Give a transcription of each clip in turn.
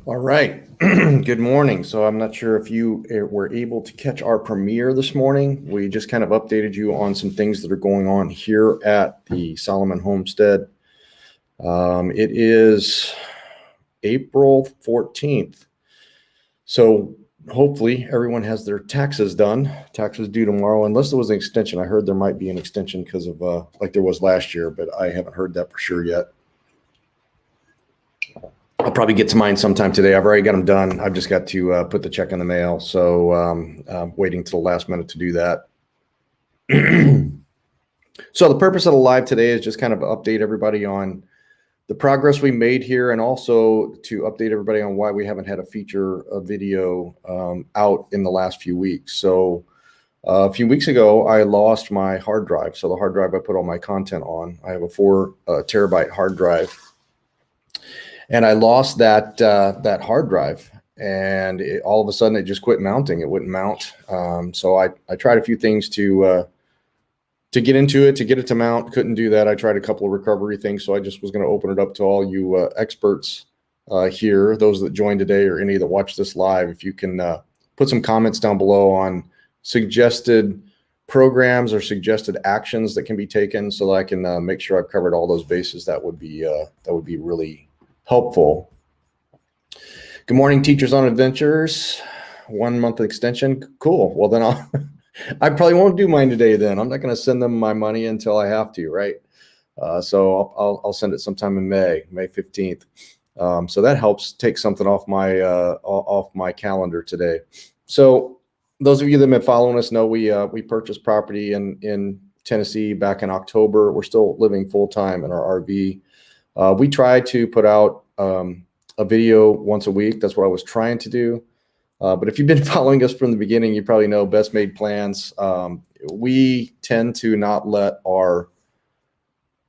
All right. Good morning. So I'm not sure if you were able to catch our premiere this morning. We just kind of updated you on some things that are going on here at the Solomon Homestead. It is April 14th. So hopefully everyone has their taxes done. Taxes due tomorrow, unless there was an extension. I heard there might be an extension because of like there was last year, but I haven't heard that for sure yet. I'll probably get to mine sometime today. I've already got them done. I've just got to put the check in the mail. So I'm waiting till the last minute to do that. So the purpose of the live today is just kind of update everybody on the progress we made here, and also to update everybody on why we haven't had a video out in the last few weeks. So a few weeks ago, I lost my hard drive. So the hard drive I put all my content on, I have a 4 terabyte hard drive. And I lost that hard drive, and all of a sudden it just quit mounting. It wouldn't mount. So I tried a few things to get into it, to get it to mount. Couldn't do that. I tried a couple of recovery things. So I just was going to open it up to all you experts here, those that joined today or any that watch this live. If you can put some comments down below on suggested programs or suggested actions that can be taken, so that I can make sure I've covered all those bases, that would be really helpful. Good morning, Teachers on Adventures. 1 month extension. Cool. Well, then I probably won't do mine today then. I'm not going to send them my money until I have to, right? So I'll send it sometime in May 15th. So that helps take something off my calendar today. So those of you that have been following us know we purchased property in Tennessee back in October. We're still living full-time in our RV. We try to put out a video once a week. That's what I was trying to do. But if you've been following us from the beginning, you probably know Best Made Plans. We tend to not let our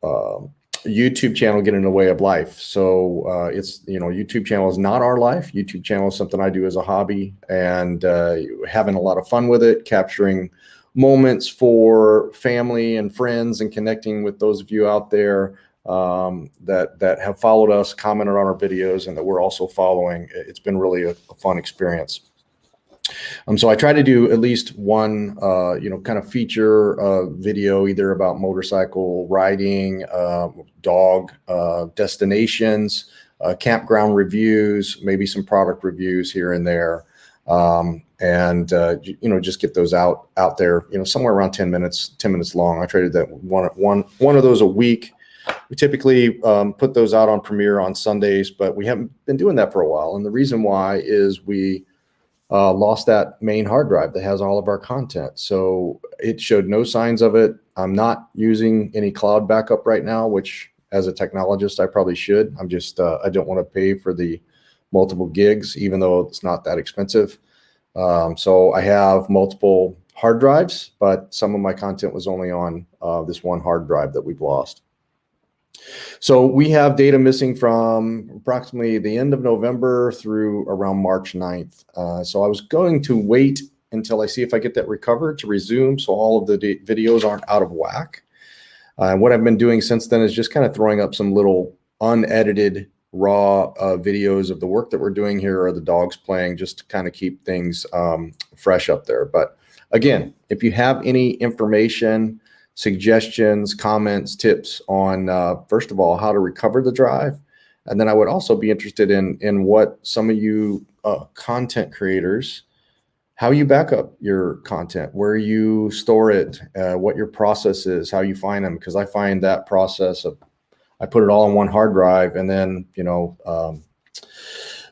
YouTube channel get in the way of life. So YouTube channel is not our life. YouTube channel is something I do as a hobby, and having a lot of fun with it, capturing moments for family and friends, and connecting with those of you out there that have followed us, commented on our videos, and that we're also following. It's been really a fun experience. So I try to do at least one, kind of feature video, either about motorcycle riding, dog destinations, campground reviews, maybe some product reviews here and there. Just get those out there, somewhere around 10 minutes long. I try to do that one of those a week. We typically put those out on Premiere on Sundays, but we haven't been doing that for a while. And the reason why is we lost that main hard drive that has all of our content. So it showed no signs of it. I'm not using any cloud backup right now, which as a technologist, I probably should. I'm just, I don't want to pay for the multiple gigs, even though it's not that expensive. So I have multiple hard drives, but some of my content was only on this one hard drive that we've lost. So we have data missing from approximately the end of November through around March 9th. So I was going to wait until I see if I get that recovered to resume, so all of the videos aren't out of whack. And what I've been doing since then is just kind of throwing up some little unedited raw videos of the work that we're doing here, or the dogs playing, just to kind of keep things fresh up there. But again, if you have any information, suggestions, comments, tips on, first of all, how to recover the drive. And then I would also be interested in what some of you content creators, how you back up your content, where you store it, what your process is, how you find them. Because I find that process of, I put it all on one hard drive, and then,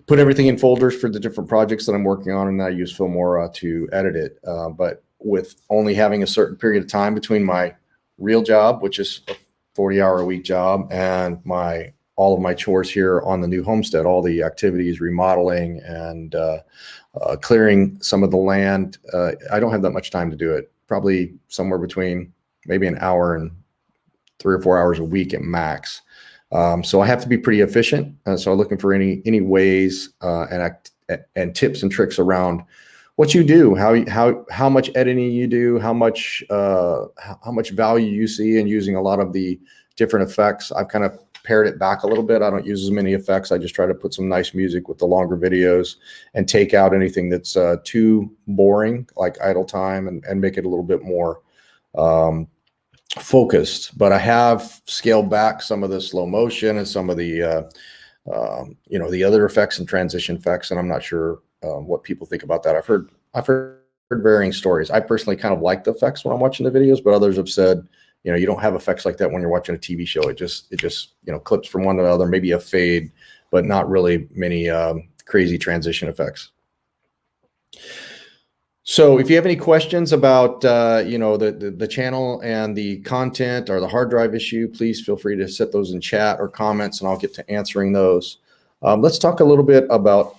put everything in folders for the different projects that I'm working on, and I use Filmora to edit it. But with only having a certain period of time between my real job, which is a 40-hour-a-week job, and all of my chores here on the new homestead, all the activities, remodeling and clearing some of the land, I don't have that much time to do it. Probably somewhere between maybe an hour and 3 or 4 hours a week at max. So I have to be pretty efficient. So I'm looking for any ways and tips and tricks around what you do, how much editing you do, how much value you see in using a lot of the different effects. I've kind of pared it back a little bit. I don't use as many effects. I just try to put some nice music with the longer videos and take out anything that's too boring, like idle time, and make it a little bit more focused. But I have scaled back some of the slow motion and some of the the other effects and transition effects, and I'm not sure what people think about that. I've heard varying stories. I personally kind of like the effects when I'm watching the videos, but others have said, you don't have effects like that when you're watching a TV show. It just clips from one to the other, maybe a fade, but not really many crazy transition effects. So if you have any questions about the channel and the content or the hard drive issue, please feel free to set those in chat or comments, and I'll get to answering those. Let's talk a little bit about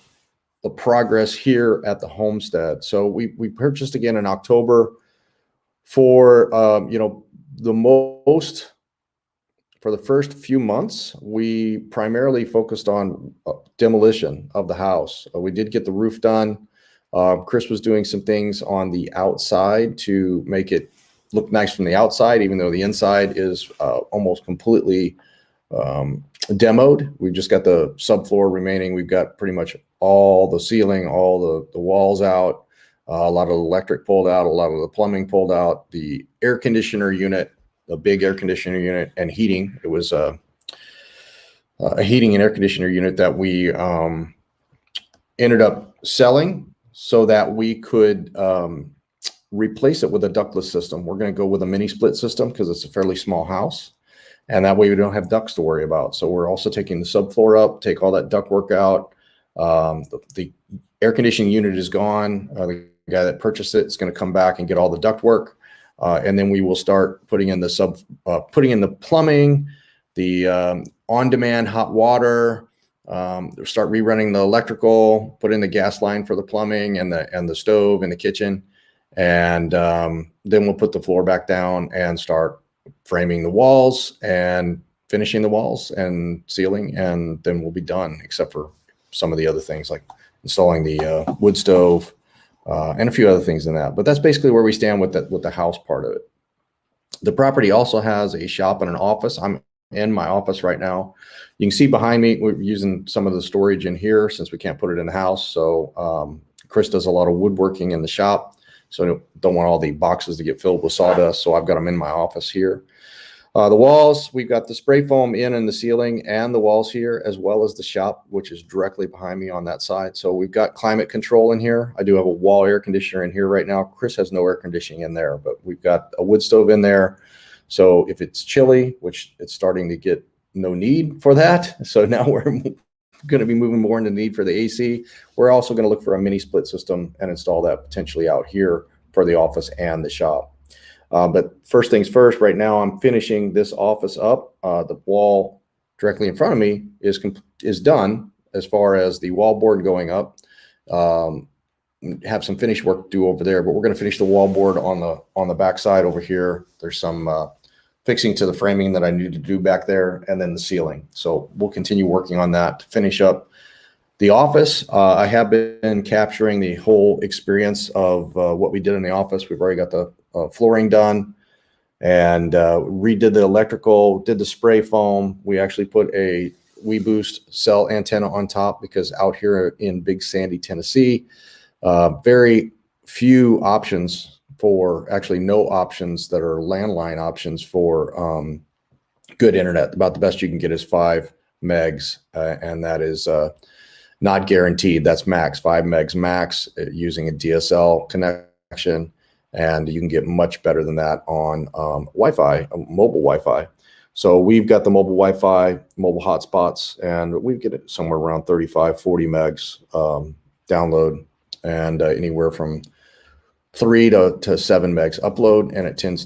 the progress here at the homestead. So we purchased again in October. For for the first few months, we primarily focused on demolition of the house. We did get the roof done. Chris was doing some things on the outside to make it look nice from the outside, even though the inside is almost completely demoed. We've just got the subfloor remaining. We've got pretty much all the ceiling, all the walls out, a lot of the electric pulled out, a lot of the plumbing pulled out, the air conditioner unit, the big air conditioner unit, and heating. It was a heating and air conditioner unit that we ended up selling so that we could replace it with a ductless system. We're going to go with a mini split system because it's a fairly small house, and that way we don't have ducts to worry about. So we're also taking the subfloor up, take all that ductwork out. The air conditioning unit is gone. The guy that purchased it is going to come back and get all the ductwork, and then we will start putting in the plumbing, the on-demand hot water. Start rerunning the electrical, put in the gas line for the plumbing and the stove in the kitchen, and then we'll put the floor back down and start framing the walls and finishing the walls and ceiling, and then we'll be done, except for some of the other things like installing the wood stove and a few other things in that. But that's basically where we stand with the house part of it. The property also has a shop and an office. I'm in my office right now. You can see behind me, we're using some of the storage in here since we can't put it in the house. So Chris does a lot of woodworking in the shop, so I don't want all the boxes to get filled with sawdust. So I've got them in my office here. The walls, we've got the spray foam in the ceiling and the walls here, as well as the shop, which is directly behind me on that side. So we've got climate control in here. I do have a wall air conditioner in here right now. Chris has no air conditioning in there, but we've got a wood stove in there. So if it's chilly, which it's starting to get no need for that. So now we're going to be moving more into need for the AC. We're also going to look for a mini split system and install that potentially out here for the office and the shop. But first things first, right now I'm finishing this office up. The wall directly in front of me is done as far as the wall board going up. Have some finish work to do over there, but we're going to finish the wall board on the back side over here. There's some fixing to the framing that I need to do back there, and then the ceiling. So we'll continue working on that to finish up the office. I have been capturing the whole experience of what we did in the office. We've already got the flooring done and redid the electrical, did the spray foam. We actually put a WeBoost cell antenna on top because out here in Big Sandy, Tennessee, very few options actually no options that are landline options for good internet. About the best you can get is 5 megs, and that is not guaranteed. That's max, 5 megs max using a DSL connection, and you can get much better than that on Wi-Fi, mobile Wi-Fi. So we've got the mobile Wi-Fi, mobile hotspots, and we get it somewhere around 35, 40 megs download, and anywhere from 3 to 7 megs upload, and it tends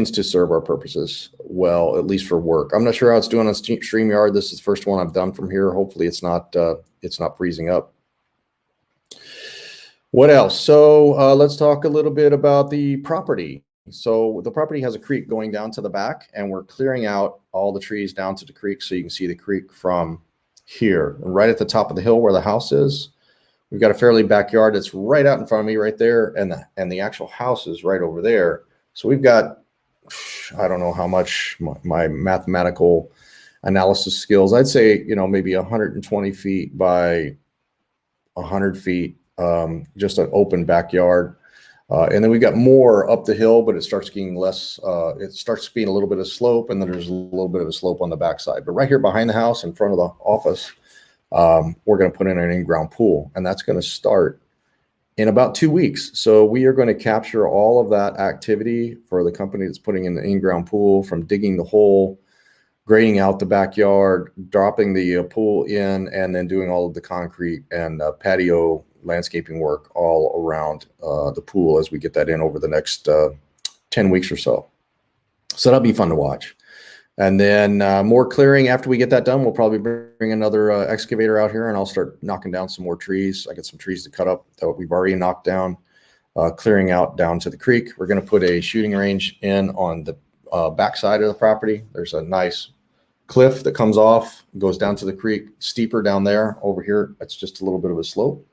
to serve our purposes well, at least for work. I'm not sure how it's doing on StreamYard. This is the first one I've done from here. Hopefully it's not freezing up. What else? So let's talk a little bit about the property. So the property has a creek going down to the back, and we're clearing out all the trees down to the creek so you can see the creek from here. And right at the top of the hill where the house is, we've got a fairly backyard that's right out in front of me right there, and the actual house is right over there. So we've got, I don't know how much my mathematical analysis skills. I'd say, maybe 120 feet by 100 feet, just an open backyard. And then we got more up the hill, but it starts getting less, it starts being a little bit of slope, and then there's a little bit of a slope on the backside. But right here behind the house in front of the office, we're going to put in an in-ground pool, and that's going to start in about 2 weeks. So we are going to capture all of that activity for the company that's putting in the in-ground pool, from digging the hole, grading out the backyard, dropping the pool in, and then doing all of the concrete and patio landscaping work all around the pool as we get that in over the next 10 weeks or so. So that'll be fun to watch. And then more clearing after we get that done. We'll probably bring another excavator out here, and I'll start knocking down some more trees. I got some trees to cut up that we've already knocked down, clearing out down to the creek. We're going to put a shooting range in on the backside of the property. There's a nice cliff that comes off, goes down to the creek, steeper down there. Over here, it's just a little bit of a slope.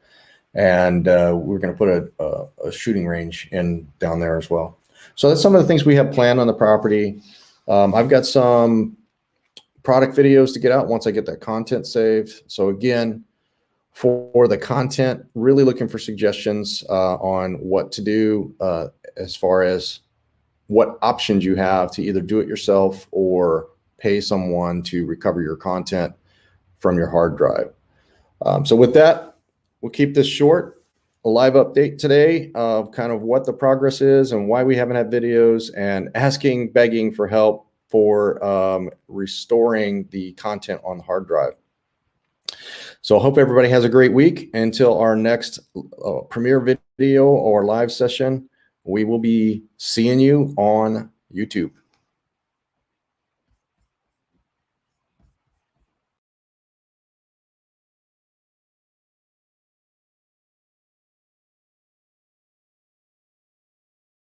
And we're going to put a shooting range in down there as well. So that's some of the things we have planned on the property. I've got some product videos to get out once I get that content saved. So again, for the content, really looking for suggestions on what to do as far as what options you have to either do it yourself or pay someone to recover your content from your hard drive. So with that, we'll keep this short. A live update today of kind of what the progress is and why we haven't had videos, and begging for help for restoring the content on the hard drive. So I hope everybody has a great week. Until our next premiere video or live session, we will be seeing you on YouTube.